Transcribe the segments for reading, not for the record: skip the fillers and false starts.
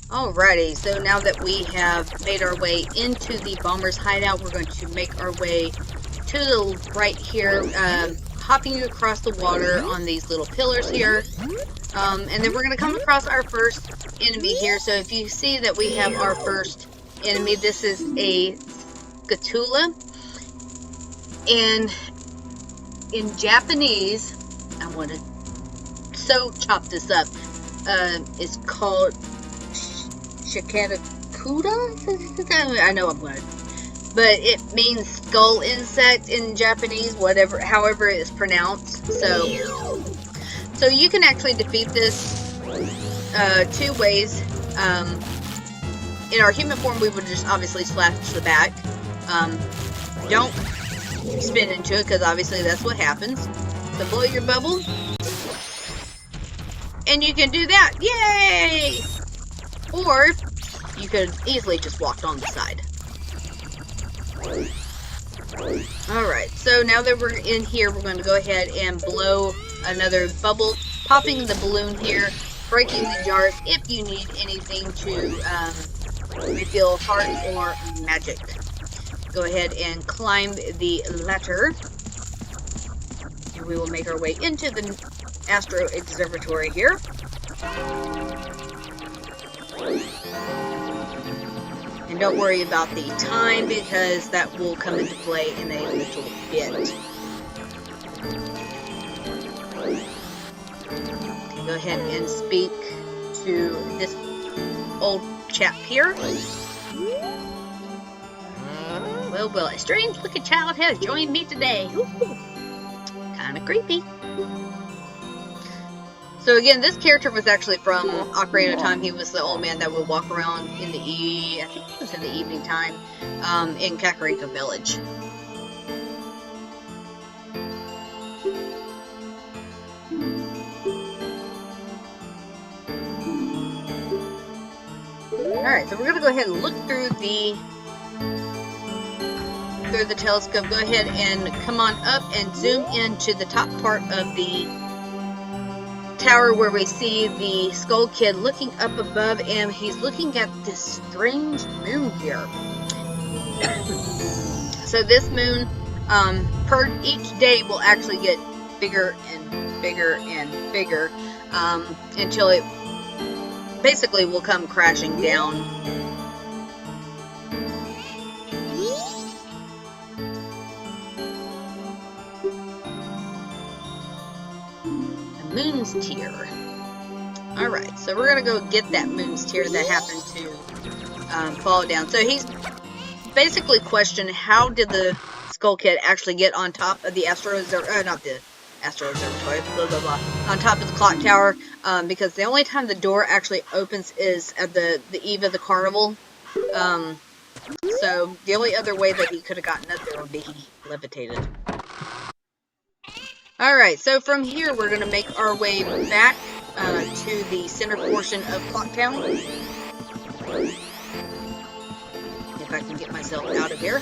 Alrighty, so now that we have made our way into the bomber's hideout, we're going to make our way to the right here, hopping across the water on these little pillars here. And then we're going to come across our first enemy here. So if you see that we have our first enemy, this is a Scatula. And in Japanese, I want to chop this up, it's called Shikarakuda? I know I'm gonna, but it means skull insect in Japanese, however it's pronounced. So you can actually defeat this two ways. In our human form, we would just obviously slash the back. Don't spin into it, because obviously that's what happens. So blow your bubble, and you can do that. Yay! Or you could easily just walk on the side. Alright, so now that we're in here, we're going to go ahead and blow another bubble, popping the balloon here, breaking the jars if you need anything to refill heart or magic. Go ahead and climb the ladder, and we will make our way into the Astro Observatory here. And don't worry about the time, because that will come into play in a little bit. Okay, go ahead and speak to this old chap here. Well, a strange looking child has joined me today. Kinda creepy. So again, this character was actually from Ocarina of Time. He was the old man that would walk around in the I think it was in the evening time, in Kakariko Village. Alright, so we're gonna go ahead and look through the telescope. Go ahead and come on up and zoom into the top part of the tower, where we see the Skull Kid looking up above, and he's looking at this strange moon here. So this moon, per each day, will actually get bigger and bigger and bigger, until it basically will come crashing down. Moon's Tear. Alright, so we're gonna go get that Moon's Tear that happened to fall down. So he's basically questioned, how did the Skull Kid actually get on top of the not the Astro Observatory, blah blah blah, on top of the clock tower, because the only time the door actually opens is at the eve of the carnival. So the only other way that he could have gotten up there would be he levitated. Alright, so from here we're going to make our way back to the center portion of Clock Town. If I can get myself out of here.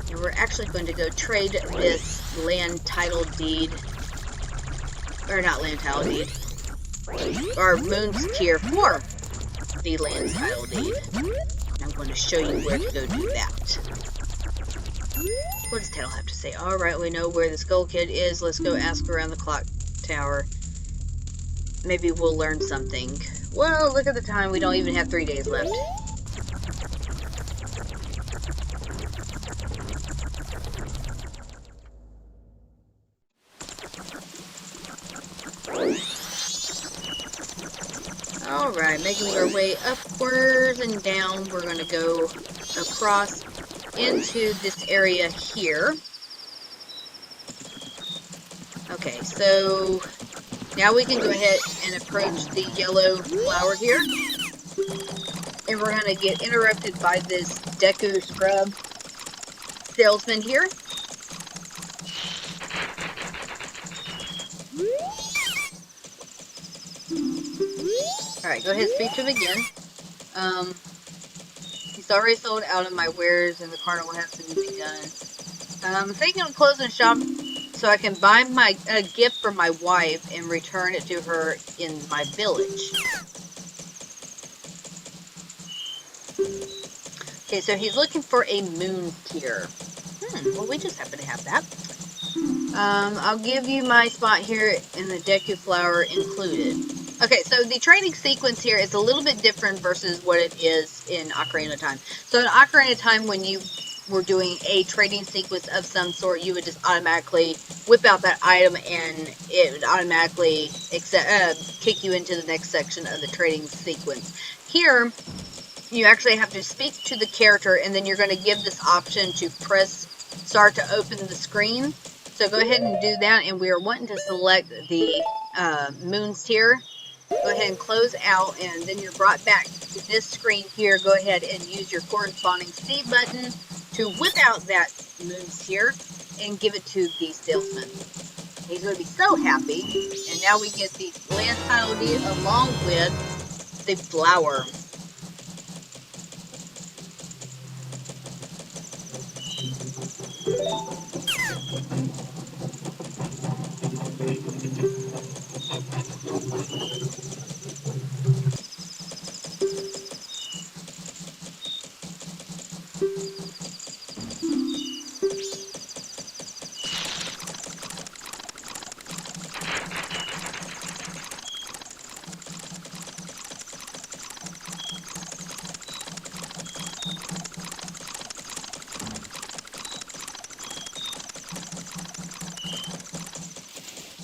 And we're actually going to go trade this land title deed, or not land title deed, or Moon's Tear for the land title deed. I'm going to show you where to go do that. What does Tail have to say? Alright, we know where the Skull Kid is. Let's go ask around the clock tower. Maybe we'll learn something. Well, look at the time. We don't even have 3 days left. Alright, making our way upwards and down. We're going to go across into this area here. Okay, so now we can go ahead and approach the yellow flower here. And we're going to get interrupted by this Deku Scrub salesman here. Alright, go ahead and speak to him again. He's already sold out of my wares and the carnival has to be done. I'm thinking of closing shop so I can buy a gift for my wife and return it to her in my village. Okay, so he's looking for a moon tier. Well, we just happen to have that. I'll give you my spot here in the Deku Flower included. Okay, so the trading sequence here is a little bit different versus what it is in Ocarina of Time. So in Ocarina of Time, when you were doing a trading sequence of some sort, you would just automatically whip out that item and it would automatically kick you into the next section of the trading sequence. Here, you actually have to speak to the character, and then you're going to give this option to press start to open the screen. So go ahead and do that, and we are wanting to select the moons tier. Go ahead and close out, and then you're brought back to this screen here. Go ahead and use your corresponding C button to whip out that moons tier and give it to the salesman. He's going to be so happy, and now we get the land tile deed along with the flower.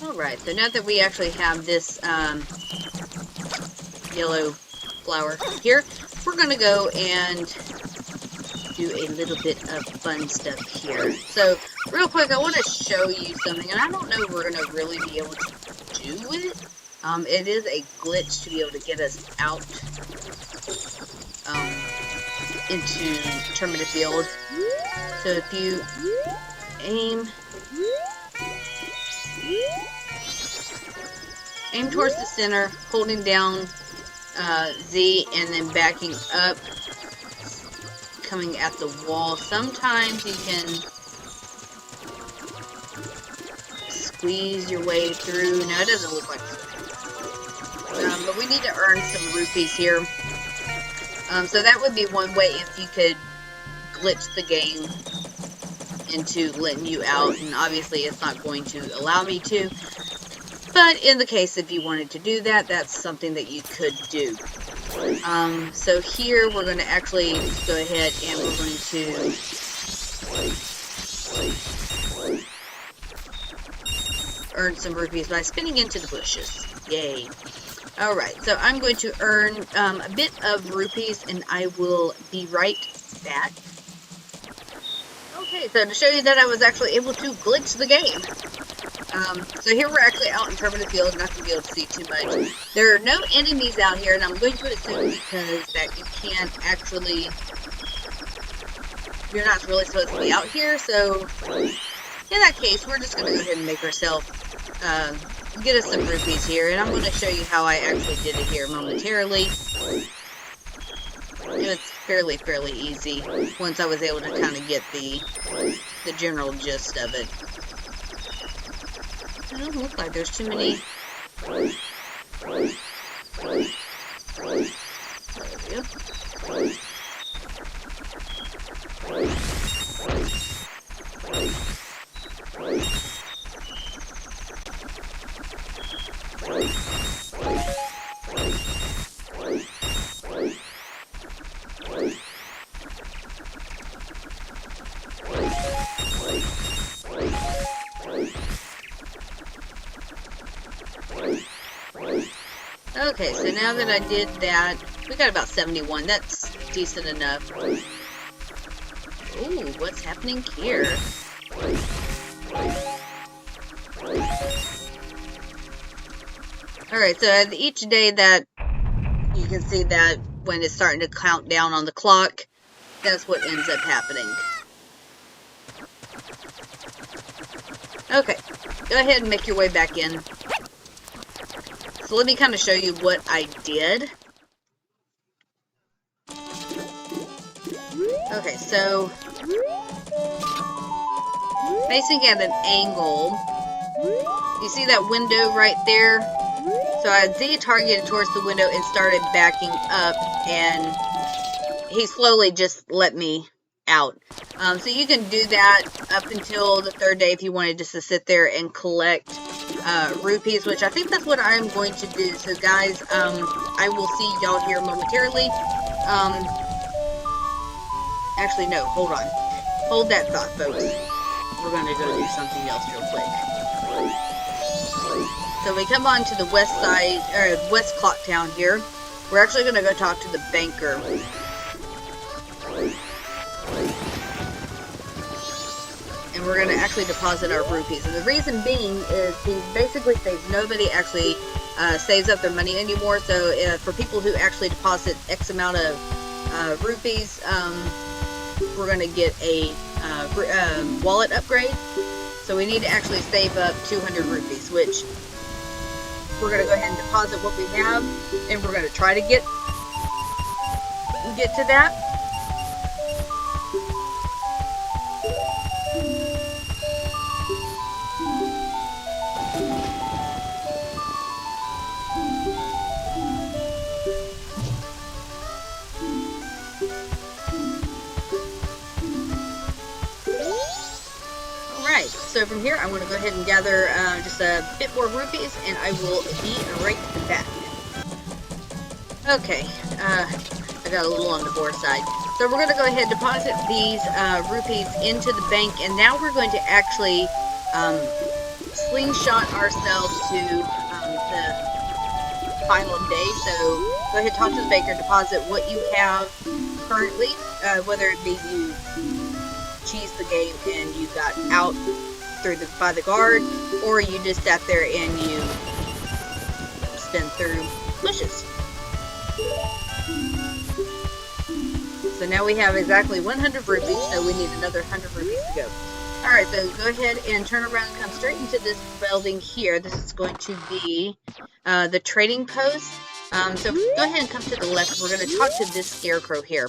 Alright, so now that we actually have this yellow flower here, we're going to go and do a little bit of fun stuff here. So, real quick, I want to show you something, and I don't know if we're going to really be able to do it. It is a glitch to be able to get us out into Terminator Field. So if you aim towards the center, holding down Z, and then backing up, coming at the wall. Sometimes you can squeeze your way through. Now, it doesn't look like this, but we need to earn some rupees here. So that would be one way if you could glitch the game into letting you out, and obviously it's not going to allow me to. But in the case if you wanted to do that, that's something that you could do. So here we're going to actually go ahead and we're going to earn some rupees by spinning into the bushes. Yay. Alright, so I'm going to earn a bit of rupees, and I will be right back. Okay, so to show you that I was actually able to glitch the game. So here we're actually out in Terminator Field, not going to be able to see too much. There are no enemies out here, and I'm going to assume because that you can't actually, you're not really supposed to be out here, so in that case, we're just going to go ahead and make ourselves, get us some rupees here, and I'm going to show you how I actually did it here momentarily. And it's fairly easy once I was able to kind of get the general gist of it. It doesn't look like there's too many. There we go. Okay, so now that I did that, we got about 71. That's decent enough. Ooh, what's happening here? Alright, so at each day that you can see that when it's starting to count down on the clock, that's what ends up happening. Okay, go ahead and make your way back in. So let me kind of show you what I did. Okay, so facing at an angle. You see that window right there? So I Z targeted towards the window and started backing up, and he slowly just let me out. So you can do that up until the third day if you wanted just to sit there and collect rupees, which I think that's what I'm going to do. So guys, I will see y'all here momentarily. Actually, no, hold on. Hold that thought, folks. We're going to go do something else real quick. So we come on to the west side, or west clock town here. We're actually going to go talk to the banker. And we're going to actually deposit our rupees. And the reason being is he basically says nobody actually saves up their money anymore. So for people who actually deposit X amount of rupees, we're going to get a wallet upgrade. So we need to actually save up 200 rupees, which we're going to go ahead and deposit what we have, and we're going to try to get to that. Alright, so from here I'm going to go ahead and gather just a bit more rupees, and I will be right back. Okay, I got a little on the board side. So we're going to go ahead and deposit these rupees into the bank, and now we're going to actually slingshot ourselves to the final day. So go ahead, talk to the banker, deposit what you have currently, whether it be you cheese the game and you got out by the guard, or you just sat there and you spin through bushes. So now we have exactly 100 rupees, so we need another 100 rupees to go. Alright, so go ahead and turn around and come straight into this building here. This is going to be the trading post. So go ahead and come to the left. We're going to talk to this scarecrow here.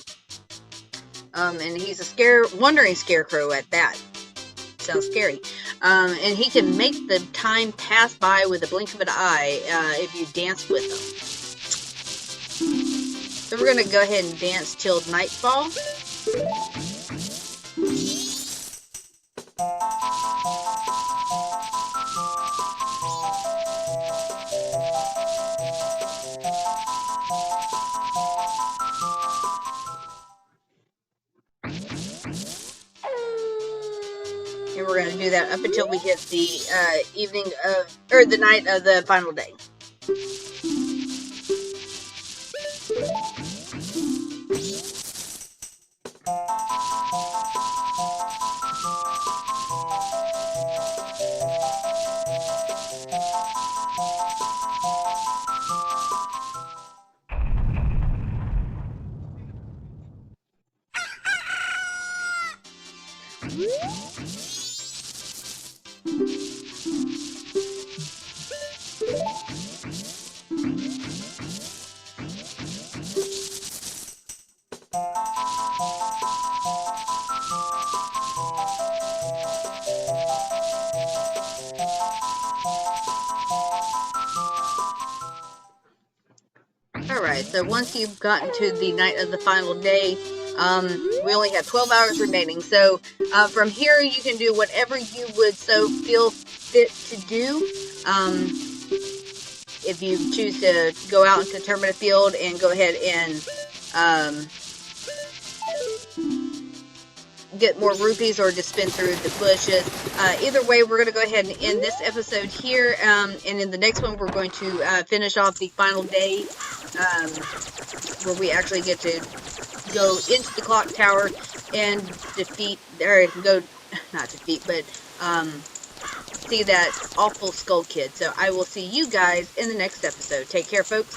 And he's a wandering scarecrow at that. Sounds scary. And he can make the time pass by with a blink of an eye if you dance with him. So we're going to go ahead and dance till nightfall. And we're going to do that up until we hit the the night of the final day. Alright, so once you've gotten to the night of the final day, we only have 12 hours remaining. So from here you can do whatever you would so feel fit to do. If you choose to go out into Termina Field and go ahead and get more rupees, or just spin through the bushes. Either way, we're going to go ahead and end this episode here, and in the next one we're going to finish off the final day, where we actually get to go into the clock tower and defeat, or go, not defeat, but see that awful Skull Kid. So I will see you guys in the next episode. Take care, folks.